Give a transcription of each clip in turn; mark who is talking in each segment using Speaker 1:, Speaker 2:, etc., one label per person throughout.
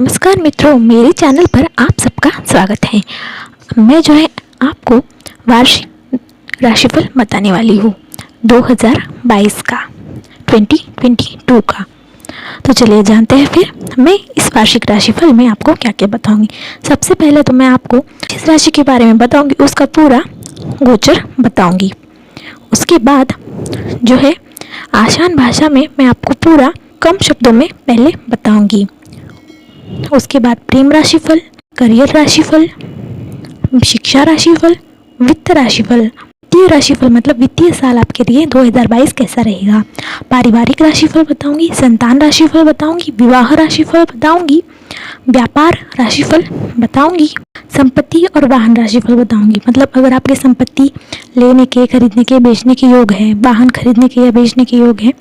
Speaker 1: नमस्कार मित्रों, मेरे चैनल पर आप सबका स्वागत है। मैं आपको वार्षिक राशिफल बताने वाली हूँ 2022 का, 2022 का। तो चलिए जानते हैं फिर मैं इस वार्षिक राशिफल में आपको क्या क्या बताऊंगी। सबसे पहले तो मैं आपको जिस राशि के बारे में बताऊंगी उसका पूरा गोचर बताऊंगी। उसके बाद आसान भाषा में मैं आपको पूरा कम शब्दों में पहले बताऊंगी। उसके बाद प्रेम राशिफल, करियर राशिफल, शिक्षा राशिफल, वित्त राशिफल। वित्तीय राशिफल मतलब वित्तीय साल आपके लिए 2022 कैसा रहेगा। पारिवारिक राशिफल बताऊंगी, संतान राशिफल बताऊंगी, विवाह राशिफल बताऊंगी, व्यापार राशिफल बताऊंगी, संपत्ति और वाहन राशिफल बताऊंगी। मतलब अगर आपके संपत्ति लेने के, खरीदने के, बेचने के योग है, वाहन खरीदने के या बेचने के योग है,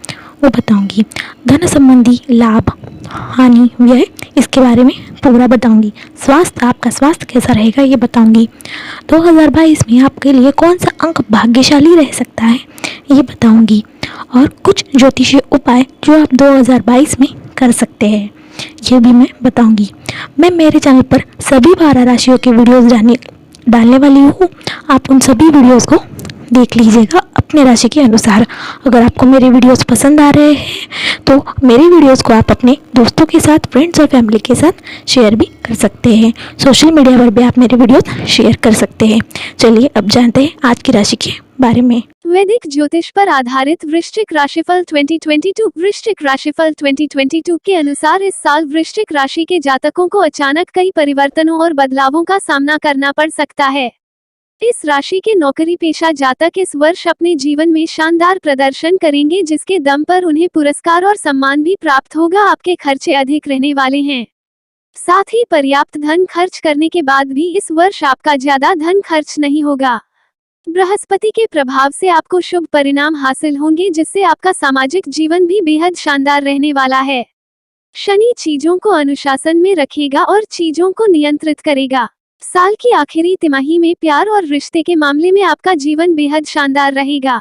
Speaker 1: वो बताऊंगी। धन संबंधी लाभ, हानि, व्यय, इसके बारे में पूरा बताऊंगी। स्वास्थ्य, आपका स्वास्थ्य कैसा रहेगा ये बताऊंगी। 2022 में आपके लिए कौन सा अंक भाग्यशाली रह सकता है ये बताऊंगी। और कुछ ज्योतिषीय उपाय जो आप 2022 में कर सकते हैं ये भी मैं बताऊंगी। मैं मेरे चैनल पर सभी 12 राशियों के वीडियोस डालने वाली हूँ। आप उन सभी वीडियोस को देख लीजिएगा अपने राशि के अनुसार। अगर आपको मेरे वीडियोस पसंद आ रहे हैं तो मेरे वीडियोस को आप अपने दोस्तों के साथ, फ्रेंड्स और फैमिली के साथ शेयर भी कर सकते हैं। सोशल मीडिया पर भी आप मेरे वीडियोस शेयर कर सकते हैं। चलिए अब जानते हैं आज की राशि के बारे में।
Speaker 2: वैदिक ज्योतिष पर आधारित वृश्चिक राशिफल 2022। वृश्चिक राशिफल 2022 के अनुसार इस साल वृश्चिक राशि के जातकों को अचानक कई परिवर्तनों और बदलावों का सामना करना पड़ सकता है। इस राशि के नौकरी पेशा जातक इस वर्ष अपने जीवन में शानदार प्रदर्शन करेंगे, जिसके दम पर उन्हें पुरस्कार और सम्मान भी प्राप्त होगा। आपके खर्चे अधिक रहने वाले हैं। साथ ही पर्याप्त धन खर्च करने के बाद भी इस वर्ष आपका ज्यादा धन खर्च नहीं होगा। बृहस्पति के प्रभाव से आपको शुभ परिणाम हासिल होंगे, जिससे आपका सामाजिक जीवन भी बेहद शानदार रहने वाला है। शनि चीजों को अनुशासन में रखेगा और चीजों को नियंत्रित करेगा। साल की आखिरी तिमाही में प्यार और रिश्ते के मामले में आपका जीवन बेहद शानदार रहेगा।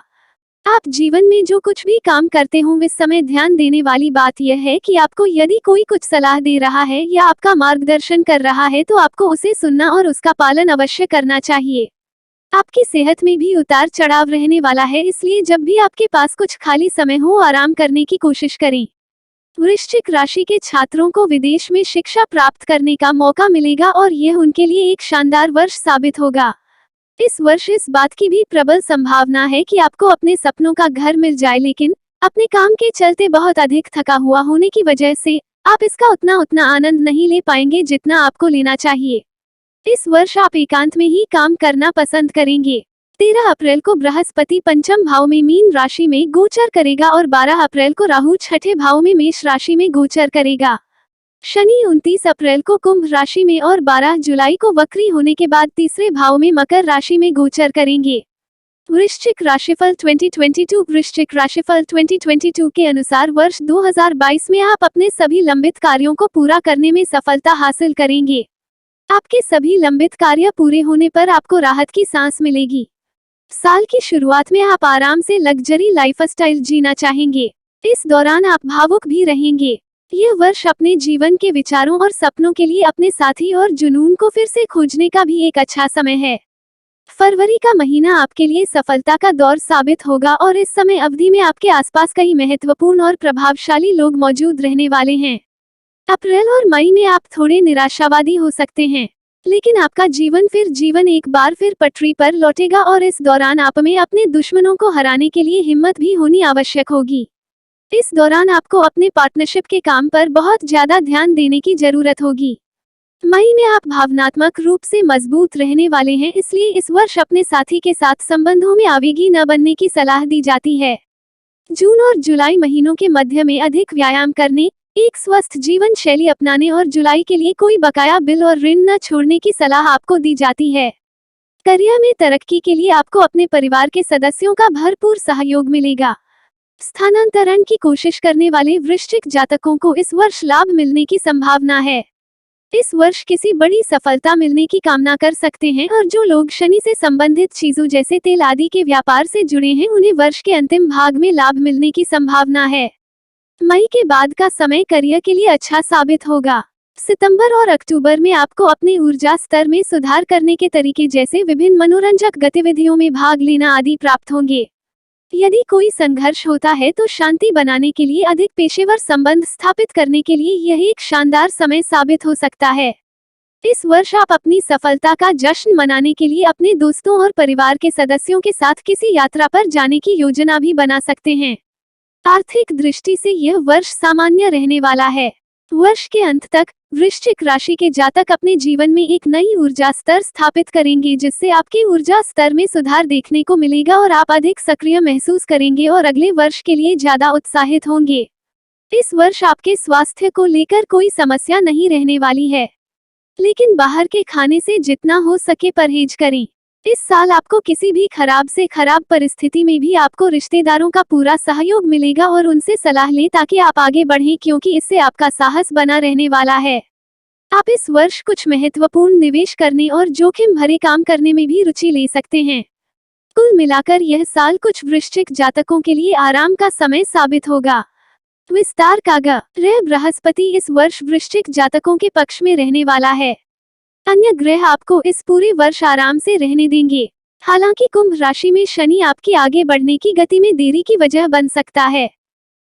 Speaker 2: आप जीवन में जो कुछ भी काम करते हो इस समय ध्यान देने वाली बात यह है कि आपको यदि कोई कुछ सलाह दे रहा है या आपका मार्गदर्शन कर रहा है तो आपको उसे सुनना और उसका पालन अवश्य करना चाहिए। आपकी सेहत में भी उतार चढ़ाव रहने वाला है, इसलिए जब भी आपके पास कुछ खाली समय हो आराम करने की कोशिश करें। वृश्चिक राशि के छात्रों को विदेश में शिक्षा प्राप्त करने का मौका मिलेगा और यह उनके लिए एक शानदार वर्ष साबित होगा। इस वर्ष इस बात की भी प्रबल संभावना है कि आपको अपने सपनों का घर मिल जाए, लेकिन अपने काम के चलते बहुत अधिक थका हुआ होने की वजह से आप इसका उतना आनंद नहीं ले पाएंगे जितना आपको लेना चाहिए। इस वर्ष आप एकांत में ही काम करना पसंद करेंगे। 13 अप्रैल को बृहस्पति पंचम भाव में मीन राशि में गोचर करेगा और 12 अप्रैल को राहु छठे भाव में मेष राशि में गोचर करेगा। शनि 29 अप्रैल को कुंभ राशि में और 12 जुलाई को वक्री होने के बाद तीसरे भाव में मकर राशि में गोचर करेंगे। वृश्चिक राशिफल 2022। वृश्चिक राशिफल 2022 के अनुसार वर्ष 2022 में आप अपने सभी लंबित कार्यों को पूरा करने में सफलता हासिल करेंगे। आपके सभी लंबित कार्य पूरे होने पर आपको राहत की सांस मिलेगी। साल की शुरुआत में आप आराम से लग्जरी लाइफस्टाइल जीना चाहेंगे। इस दौरान आप भावुक भी रहेंगे। यह वर्ष अपने जीवन के विचारों और सपनों के लिए अपने साथी और जुनून को फिर से खोजने का भी एक अच्छा समय है। फरवरी का महीना आपके लिए सफलता का दौर साबित होगा और इस समय अवधि में आपके आसपास कई महत्वपूर्ण और प्रभावशाली लोग मौजूद रहने वाले हैं। अप्रैल और मई में आप थोड़े निराशावादी हो सकते हैं, लेकिन आपका जीवन एक बार फिर पटरी पर लौटेगा और इस दौरान आप में अपने दुश्मनों को हराने के लिए हिम्मत भी होनी आवश्यक होगी। इस दौरान आपको अपने पार्टनरशिप के काम पर बहुत ज्यादा ध्यान देने की जरूरत होगी। मई में आप भावनात्मक रूप से मजबूत रहने वाले हैं, इसलिए इस वर्ष अपने साथी के साथ संबंधों में आवेगी न बनने की सलाह दी जाती है। जून और जुलाई महीनों के मध्य में अधिक व्यायाम करने, एक स्वस्थ जीवन शैली अपनाने और जुलाई के लिए कोई बकाया बिल और ऋण न छोड़ने की सलाह आपको दी जाती है। करियर में तरक्की के लिए आपको अपने परिवार के सदस्यों का भरपूर सहयोग मिलेगा। स्थानांतरण की कोशिश करने वाले वृश्चिक जातकों को इस वर्ष लाभ मिलने की संभावना है। इस वर्ष किसी बड़ी सफलता मिलने की कामना कर सकते हैं और जो लोग शनि से संबंधित चीजों जैसे तेल आदि के व्यापार से जुड़े हैं उन्हें वर्ष के अंतिम भाग में लाभ मिलने की संभावना है। मई के बाद का समय करियर के लिए अच्छा साबित होगा। सितंबर और अक्टूबर में आपको अपने ऊर्जा स्तर में सुधार करने के तरीके जैसे विभिन्न मनोरंजक गतिविधियों में भाग लेना आदि प्राप्त होंगे। यदि कोई संघर्ष होता है तो शांति बनाने के लिए अधिक पेशेवर संबंध स्थापित करने के लिए यह एक शानदार समय साबित हो सकता है। इस वर्ष आप अपनी सफलता का जश्न मनाने के लिए अपने दोस्तों और परिवार के सदस्यों के साथ किसी यात्रा पर जाने की योजना भी बना सकते हैं। आर्थिक दृष्टि से यह वर्ष सामान्य रहने वाला है। वर्ष के अंत तक वृश्चिक राशि के जातक अपने जीवन में एक नई ऊर्जा स्तर स्थापित करेंगे, जिससे आपके ऊर्जा स्तर में सुधार देखने को मिलेगा और आप अधिक सक्रिय महसूस करेंगे और अगले वर्ष के लिए ज्यादा उत्साहित होंगे। इस वर्ष आपके स्वास्थ्य को लेकर कोई समस्या नहीं रहने वाली है, लेकिन बाहर के खाने से जितना हो सके परहेज करें। इस साल आपको किसी भी खराब से खराब परिस्थिति में भी आपको रिश्तेदारों का पूरा सहयोग मिलेगा और उनसे सलाह लें ताकि आप आगे बढ़ें, क्योंकि इससे आपका साहस बना रहने वाला है। आप इस वर्ष कुछ महत्वपूर्ण निवेश करने और जोखिम भरे काम करने में भी रुचि ले सकते हैं। कुल मिलाकर यह साल कुछ वृश्चिक जातकों के लिए आराम का समय साबित होगा। विस्तार का ग्रह बृहस्पति इस वर्ष वृश्चिक जातकों के पक्ष में रहने वाला है। अन्य ग्रह आपको इस पूरे वर्ष आराम से रहने देंगे। हालांकि कुंभ राशि में शनि आपकी आगे बढ़ने की गति में देरी की वजह बन सकता है।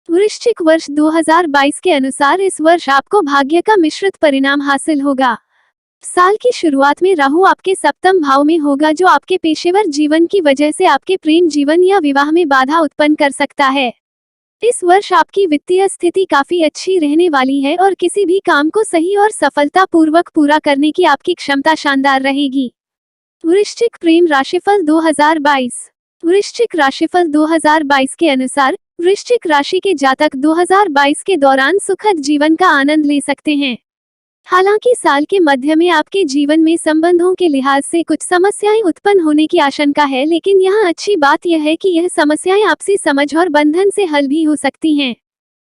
Speaker 2: वृश्चिक वर्ष 2022 के अनुसार इस वर्ष आपको भाग्य का मिश्रित परिणाम हासिल होगा। साल की शुरुआत में राहु आपके सप्तम भाव में होगा, जो आपके पेशेवर जीवन की वजह से आपके प्रेम जीवन या विवाह में बाधा उत्पन्न कर सकता है। इस वर्ष आपकी वित्तीय स्थिति काफी अच्छी रहने वाली है और किसी भी काम को सही और सफलतापूर्वक पूरा करने की आपकी क्षमता शानदार रहेगी। वृश्चिक प्रेम राशिफल 2022। वृश्चिक राशिफल 2022 के अनुसार वृश्चिक राशि के जातक 2022 के दौरान सुखद जीवन का आनंद ले सकते हैं। हालांकि साल के मध्य में आपके जीवन में संबंधों के लिहाज से कुछ समस्याएं उत्पन्न होने की आशंका है, लेकिन यहाँ अच्छी बात यह है कि यह समस्याएं आपसी समझ और बंधन से हल भी हो सकती हैं।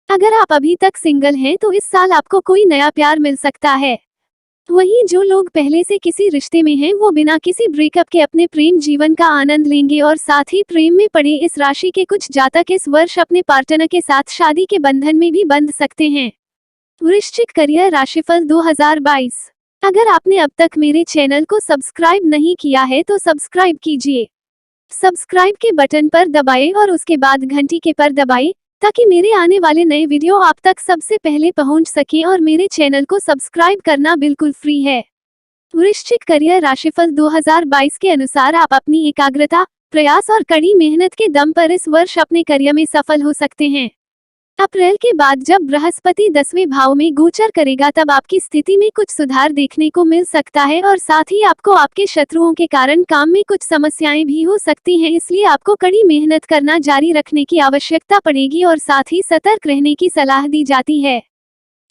Speaker 2: अगर आप अभी तक सिंगल हैं तो इस साल आपको कोई नया प्यार मिल सकता है। वहीं जो लोग पहले से किसी रिश्ते में हैं वो बिना किसी ब्रेकअप के अपने प्रेम जीवन का आनंद लेंगे और साथ ही प्रेम में पड़े इस राशि के कुछ जातक इस वर्ष अपने पार्टनर के साथ शादी के बंधन में भी बंध सकते हैं। वृश्चिक करियर राशिफल 2022। अगर आपने अब तक मेरे चैनल को सब्सक्राइब नहीं किया है तो सब्सक्राइब कीजिए। सब्सक्राइब के बटन पर दबाएं और उसके बाद घंटी के पर दबाएं ताकि मेरे आने वाले नए वीडियो आप तक सबसे पहले पहुंच सकें, और मेरे चैनल को सब्सक्राइब करना बिल्कुल फ्री है। वृश्चिक करियर राशिफल 2022 के अनुसार आप अपनी एकाग्रता, प्रयास और कड़ी मेहनत के दम पर इस वर्ष अपने करियर में सफल हो सकते हैं। अप्रैल के बाद जब बृहस्पति 10वें भाव में गोचर करेगा तब आपकी स्थिति में कुछ सुधार देखने को मिल सकता है और साथ ही आपको आपके शत्रुओं के कारण काम में कुछ समस्याएं भी हो सकती हैं, इसलिए आपको कड़ी मेहनत करना जारी रखने की आवश्यकता पड़ेगी और साथ ही सतर्क रहने की सलाह दी जाती है।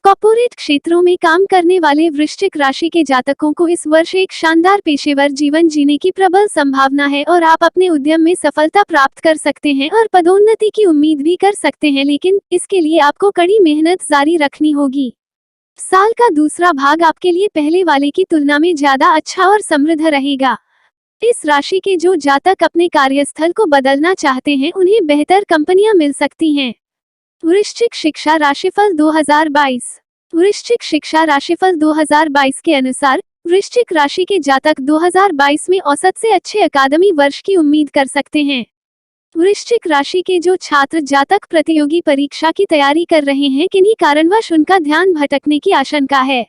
Speaker 2: कॉर्पोरेट क्षेत्रों में काम करने वाले वृश्चिक राशि के जातकों को इस वर्ष एक शानदार पेशेवर जीवन जीने की प्रबल संभावना है और आप अपने उद्यम में सफलता प्राप्त कर सकते हैं और पदोन्नति की उम्मीद भी कर सकते हैं, लेकिन इसके लिए आपको कड़ी मेहनत जारी रखनी होगी। साल का दूसरा भाग आपके लिए पहले वाले की तुलना में ज्यादा अच्छा और समृद्ध रहेगा। इस राशि के जो जातक अपने कार्यस्थल को बदलना चाहते हैं उन्हें बेहतर कंपनियां मिल सकती हैं। वृश्चिक शिक्षा राशिफल 2022। वृश्चिक शिक्षा राशिफल 2022 के अनुसार वृश्चिक राशि के जातक 2022 में औसत से अच्छे अकादमी वर्ष की उम्मीद कर सकते हैं। वृश्चिक राशि के जो छात्र जातक प्रतियोगी परीक्षा की तैयारी कर रहे हैं, किन्हीं कारणवश उनका ध्यान भटकने की आशंका है।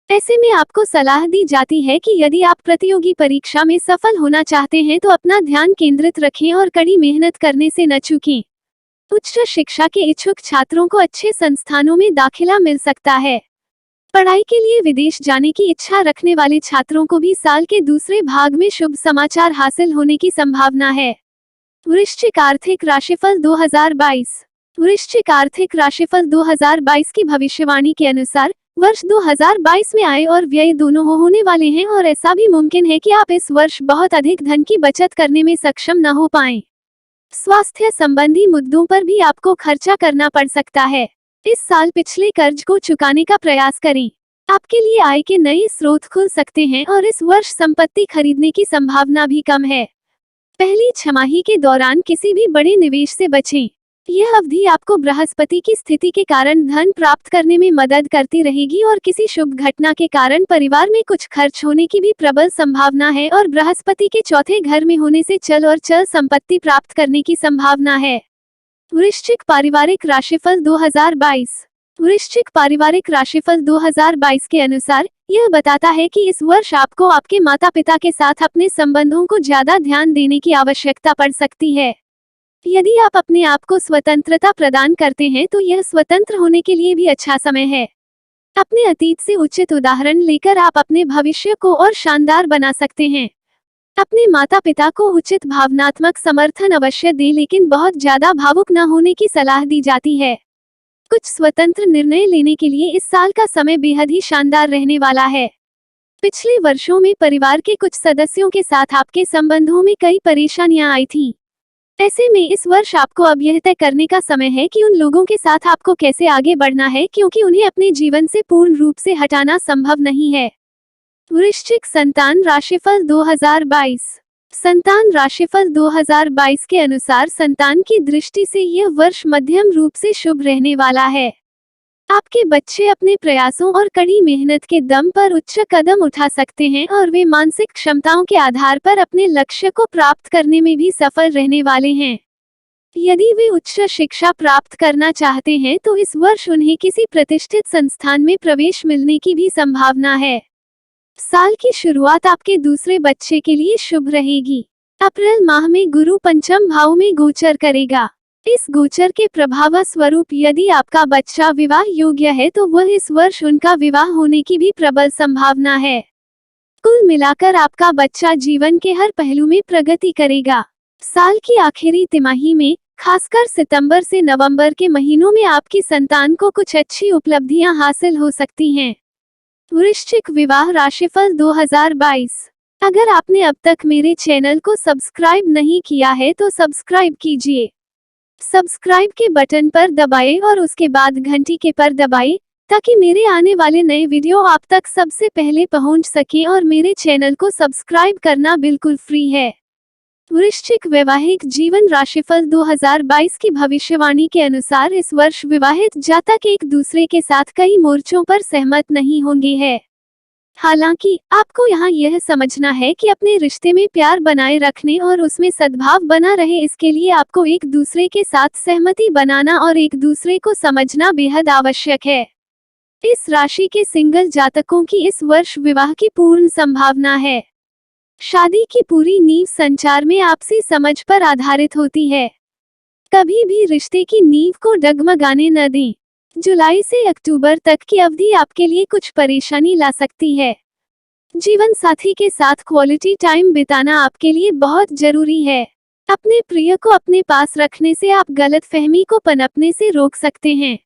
Speaker 2: ऐसे में आपको सलाह दी जाती है कि यदि आप प्रतियोगी परीक्षा में सफल होना चाहते हैं तो अपना ध्यान केंद्रित रखें और कड़ी मेहनत करने से न चूकें। उच्च शिक्षा के इच्छुक छात्रों को अच्छे संस्थानों में दाखिला मिल सकता है। पढ़ाई के लिए विदेश जाने की इच्छा रखने वाले छात्रों को भी साल के दूसरे भाग में शुभ समाचार हासिल होने की संभावना है। वृश्चिक आर्थिक राशिफल 2022। वृश्चिक आर्थिक राशिफल 2022 की भविष्यवाणी के अनुसार वर्ष 2022 में आय और व्यय दोनों होने वाले हैं और ऐसा भी मुमकिन है कि आप इस वर्ष बहुत अधिक धन की बचत करने में सक्षम न हो पाएं। स्वास्थ्य संबंधी मुद्दों पर भी आपको खर्चा करना पड़ सकता है। इस साल पिछले कर्ज को चुकाने का प्रयास करें। आपके लिए आय के नए स्रोत खुल सकते हैं और इस वर्ष संपत्ति खरीदने की संभावना भी कम है। पहली छमाही के दौरान किसी भी बड़े निवेश से बचें। यह अवधि आपको बृहस्पति की स्थिति के कारण धन प्राप्त करने में मदद करती रहेगी और किसी शुभ घटना के कारण परिवार में कुछ खर्च होने की भी प्रबल संभावना है और बृहस्पति के चौथे घर में होने से चल और चल संपत्ति प्राप्त करने की संभावना है। वृश्चिक पारिवारिक राशिफल 2022। वृश्चिक पारिवारिक राशिफल 2022 के अनुसार यह बताता है कि इस वर्ष आपको आपके माता पिता के साथ अपने संबंधों को ज्यादा ध्यान देने की आवश्यकता पड़ सकती है। यदि आप अपने आप को स्वतंत्रता प्रदान करते हैं तो यह स्वतंत्र होने के लिए भी अच्छा समय है। अपने अतीत से उचित उदाहरण लेकर आप अपने भविष्य को और शानदार बना सकते हैं। अपने माता पिता को उचित भावनात्मक समर्थन अवश्य दें, लेकिन बहुत ज्यादा भावुक न होने की सलाह दी जाती है। कुछ स्वतंत्र निर्णय लेने के लिए इस साल का समय बेहद ही शानदार रहने वाला है। पिछले वर्षों में परिवार के कुछ सदस्यों के साथ आपके संबंधों में कई परेशानियां आई थीं। ऐसे में इस वर्ष आपको अब यह तय करने का समय है कि उन लोगों के साथ आपको कैसे आगे बढ़ना है, क्योंकि उन्हें अपने जीवन से पूर्ण रूप से हटाना संभव नहीं है। वृश्चिक संतान राशिफल 2022। संतान राशिफल 2022 के अनुसार संतान की दृष्टि से यह वर्ष मध्यम रूप से शुभ रहने वाला है। आपके बच्चे अपने प्रयासों और कड़ी मेहनत के दम पर उच्च कदम उठा सकते हैं और वे मानसिक क्षमताओं के आधार पर अपने लक्ष्य को प्राप्त करने में भी सफल रहने वाले हैं। यदि वे उच्च शिक्षा प्राप्त करना चाहते हैं तो इस वर्ष उन्हें किसी प्रतिष्ठित संस्थान में प्रवेश मिलने की भी संभावना है। साल की शुरुआत आपके दूसरे बच्चे के लिए शुभ रहेगी। अप्रैल माह में गुरु पंचम भाव में गोचर करेगा। इस गोचर के प्रभाव स्वरूप यदि आपका बच्चा विवाह योग्य है तो वह इस वर्ष उनका विवाह होने की भी प्रबल संभावना है। कुल मिलाकर आपका बच्चा जीवन के हर पहलू में प्रगति करेगा। साल की आखिरी तिमाही में, खासकर सितंबर से नवंबर के महीनों में आपकी संतान को कुछ अच्छी उपलब्धियां हासिल हो सकती हैं। वृश्चिक विवाह राशिफल 2022। अगर आपने अब तक मेरे चैनल को सब्सक्राइब नहीं किया है तो सब्सक्राइब कीजिए। सब्सक्राइब के बटन पर दबाएं और उसके बाद घंटी के पर दबाएं ताकि मेरे आने वाले नए वीडियो आप तक सबसे पहले पहुंच सके और मेरे चैनल को सब्सक्राइब करना बिल्कुल फ्री है। वृश्चिक वैवाहिक जीवन राशिफल 2022 की भविष्यवाणी के अनुसार इस वर्ष विवाहित जातक एक दूसरे के साथ कई मोर्चों पर सहमत नहीं होंगे है। हालांकि आपको यहाँ यह समझना है कि अपने रिश्ते में प्यार बनाए रखने और उसमें सद्भाव बना रहे, इसके लिए आपको एक दूसरे के साथ सहमति बनाना और एक दूसरे को समझना बेहद आवश्यक है। इस राशि के सिंगल जातकों की इस वर्ष विवाह की पूर्ण संभावना है। शादी की पूरी नींव संचार में आपसी समझ पर आधारित होती है। कभी भी रिश्ते की नींव को डगमगाने न दें। जुलाई से अक्टूबर तक की अवधि आपके लिए कुछ परेशानी ला सकती है। जीवन साथी के साथ क्वालिटी टाइम बिताना आपके लिए बहुत जरूरी है। अपने प्रिय को अपने पास रखने से आप गलतफहमी को पनपने से रोक सकते हैं।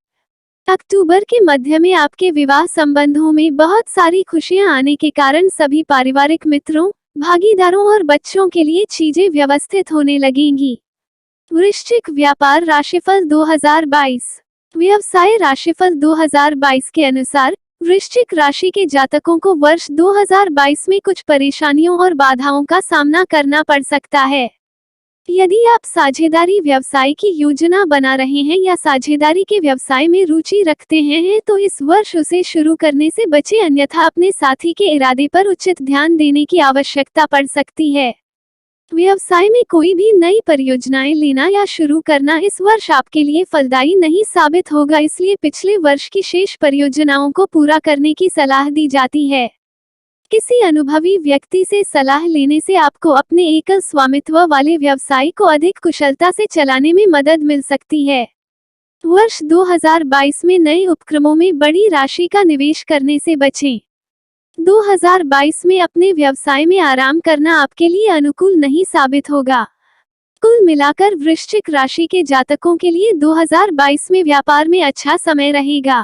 Speaker 2: अक्टूबर के मध्य में आपके विवाह संबंधों में बहुत सारी खुशियां आने के कारण सभी पारिवारिक मित्रों, भागीदारों और बच्चों के लिए चीजें व्यवस्थित होने लगेंगी। वृश्चिक व्यापार राशिफल 2022। व्यवसाय राशिफल 2022 के अनुसार वृश्चिक राशि के जातकों को वर्ष 2022 में कुछ परेशानियों और बाधाओं का सामना करना पड़ सकता है। यदि आप साझेदारी व्यवसाय की योजना बना रहे हैं या साझेदारी के व्यवसाय में रुचि रखते हैं तो इस वर्ष उसे शुरू करने से बचें, अन्यथा अपने साथी के इरादे पर उचित ध्यान देने की आवश्यकता पड़ सकती है। व्यवसाय में कोई भी नई परियोजनाएं लेना या शुरू करना इस वर्ष आपके लिए फलदायी नहीं साबित होगा, इसलिए पिछले वर्ष की शेष परियोजनाओं को पूरा करने की सलाह दी जाती है। किसी अनुभवी व्यक्ति से सलाह लेने से आपको अपने एकल स्वामित्व वाले व्यवसाय को अधिक कुशलता से चलाने में मदद मिल सकती है। वर्ष 2022 में नए उपक्रमों में बड़ी राशि का निवेश करने से बचें। 2022 में अपने व्यवसाय में आराम करना आपके लिए अनुकूल नहीं साबित होगा। कुल मिलाकर वृश्चिक राशि के जातकों के लिए 2022 में व्यापार में अच्छा समय रहेगा।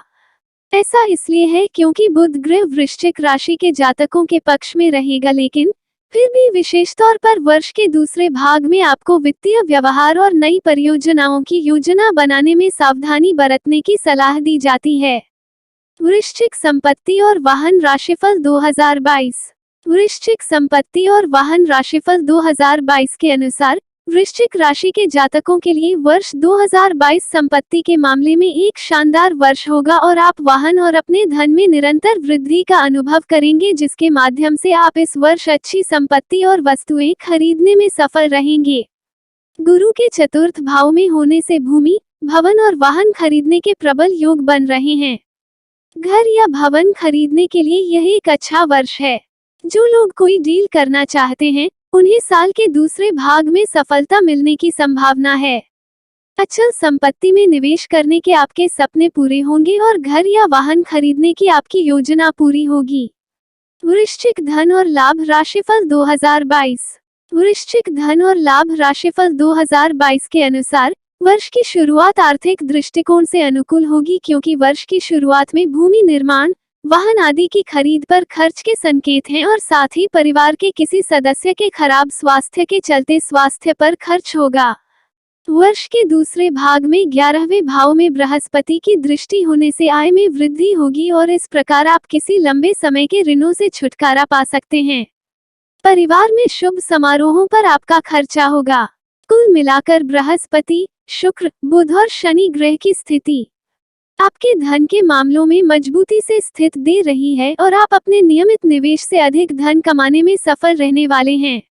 Speaker 2: ऐसा इसलिए है क्योंकि बुध ग्रह वृश्चिक राशि के जातकों के पक्ष में रहेगा, लेकिन फिर भी विशेष तौर पर वर्ष के दूसरे भाग में आपको वित्तीय व्यवहार और नई परियोजनाओं की योजना बनाने में सावधानी बरतने की सलाह दी जाती है। वृश्चिक संपत्ति और वाहन राशिफल 2022। वृश्चिक संपत्ति और वाहन राशिफल 2022 के अनुसार वृश्चिक राशि के जातकों के लिए वर्ष 2022 संपत्ति के मामले में एक शानदार वर्ष होगा और आप वाहन और अपने धन में निरंतर वृद्धि का अनुभव करेंगे, जिसके माध्यम से आप इस वर्ष अच्छी संपत्ति और वस्तुएं खरीदने में सफल रहेंगे। गुरु के चतुर्थ भाव में होने से भूमि, भवन और वाहन खरीदने के प्रबल योग बन रहे हैं। घर या भवन खरीदने के लिए यह एक अच्छा वर्ष है। जो लोग कोई डील करना चाहते हैं, उन्हें साल के दूसरे भाग में सफलता मिलने की संभावना है। अचल संपत्ति में निवेश करने के आपके सपने पूरे होंगे और घर या वाहन खरीदने की आपकी योजना पूरी होगी। वृश्चिक धन और लाभ राशिफल 2022। वृश्चिक धन और लाभ राशिफल 2022 के अनुसार वर्ष की शुरुआत आर्थिक दृष्टिकोण से अनुकूल होगी, क्योंकि वर्ष की शुरुआत में भूमि निर्माण, वाहन आदि की खरीद पर खर्च के संकेत हैं और साथ ही परिवार के किसी सदस्य के खराब स्वास्थ्य के चलते स्वास्थ्य पर खर्च होगा। वर्ष के दूसरे भाग में 11वें भाव में बृहस्पति की दृष्टि होने से आय में वृद्धि होगी और इस प्रकार आप किसी लंबे समय के ऋणों से छुटकारा पा सकते हैं। परिवार में शुभ समारोहों पर आपका खर्चा होगा। कुल मिलाकर बृहस्पति, शुक्र, बुध और शनि ग्रह की स्थिति आपके धन के मामलों में मजबूती से स्थित दे रही है और आप अपने नियमित निवेश से अधिक धन कमाने में सफल रहने वाले हैं।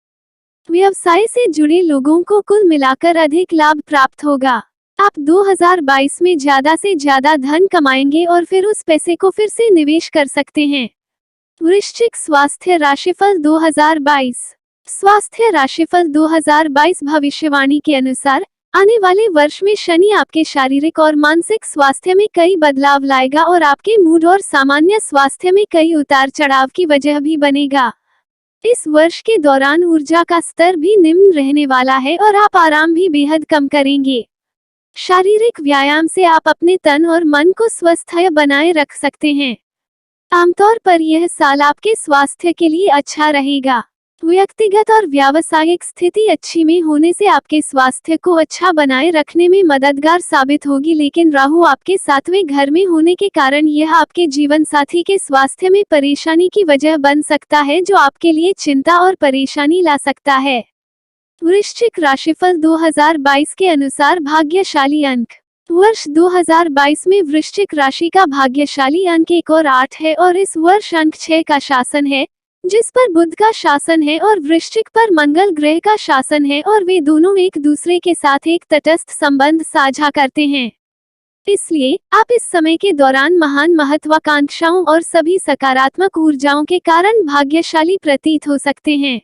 Speaker 2: व्यवसाय से जुड़े लोगों को कुल मिलाकर अधिक लाभ प्राप्त होगा। आप 2022 में ज्यादा से ज्यादा धन कमाएंगे और फिर उस पैसे को फिर से निवेश कर सकते हैं। वृश्चिक स्वास्थ्य राशिफल 2022। स्वास्थ्य राशिफल 2022 भविष्यवाणी के अनुसार आने वाले वर्ष में शनि आपके शारीरिक और मानसिक स्वास्थ्य में कई बदलाव लाएगा और आपके मूड और सामान्य स्वास्थ्य में कई उतार चढ़ाव की वजह भी बनेगा। इस वर्ष के दौरान ऊर्जा का स्तर भी निम्न रहने वाला है और आप आराम भी बेहद कम करेंगे। शारीरिक व्यायाम से आप अपने तन और मन को स्वस्थ बनाए रख सकते हैं। आमतौर पर यह साल आपके स्वास्थ्य के लिए अच्छा रहेगा। व्यक्तिगत और व्यावसायिक स्थिति अच्छी में होने से आपके स्वास्थ्य को अच्छा बनाए रखने में मददगार साबित होगी, लेकिन राहु आपके 7वें घर में होने के कारण यह आपके जीवन साथी के स्वास्थ्य में परेशानी की वजह बन सकता है, जो आपके लिए चिंता और परेशानी ला सकता है। वृश्चिक राशिफल 2022 के अनुसार भाग्यशाली अंक। वर्ष 2022 में वृश्चिक राशि का भाग्यशाली अंक 1 और 8 है और इस वर्ष अंक 6 का शासन है, जिस पर बुध का शासन है और वृश्चिक पर मंगल ग्रह का शासन है और वे दोनों एक दूसरे के साथ एक तटस्थ संबंध साझा करते हैं। इसलिए आप इस समय के दौरान महान महत्वाकांक्षाओं और सभी सकारात्मक ऊर्जाओं के कारण भाग्यशाली प्रतीत हो सकते हैं।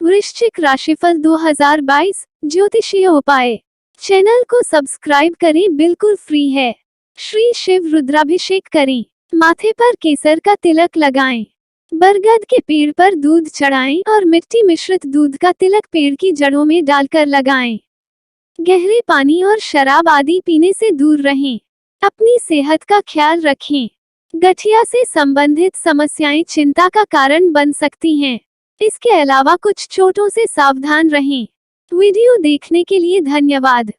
Speaker 2: वृश्चिक राशिफल 2022 ज्योतिषीय उपाय। चैनल को सब्सक्राइब करें, बिल्कुल फ्री है। श्री शिव रुद्राभिषेक करें। माथे पर केसर का तिलक लगाएं। बरगद के पेड़ पर दूध चढ़ाएं और मिट्टी मिश्रित दूध का तिलक पेड़ की जड़ों में डालकर लगाएं। गहरे पानी और शराब आदि पीने से दूर रहें। अपनी सेहत का ख्याल रखें। गठिया से संबंधित समस्याएं चिंता का कारण बन सकती हैं। इसके अलावा कुछ चोटों से सावधान रहें। वीडियो देखने के लिए धन्यवाद।